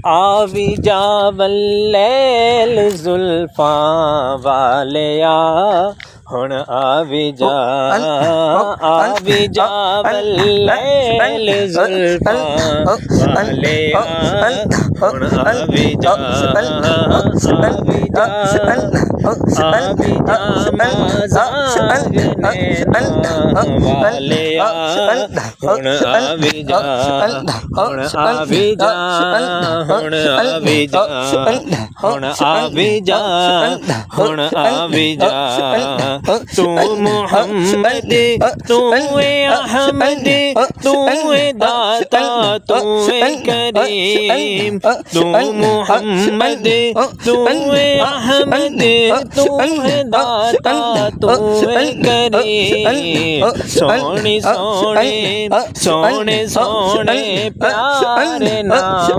आवी जावल्लैल जुल्फा वालिया हुण आवी जावल्लैल जुल्फा वालिया हुण आवी जा वालिया हुण आवी जा हुण आवी जा हुण आवी जा हुण आवी जा हुण आवी जा तू मुहम्मद तू अहमद तू दाता तू करीम तू मुहम्मद तू अहमद तू दाता तू करीम सोने सोने सोने सोने प्यारे नाम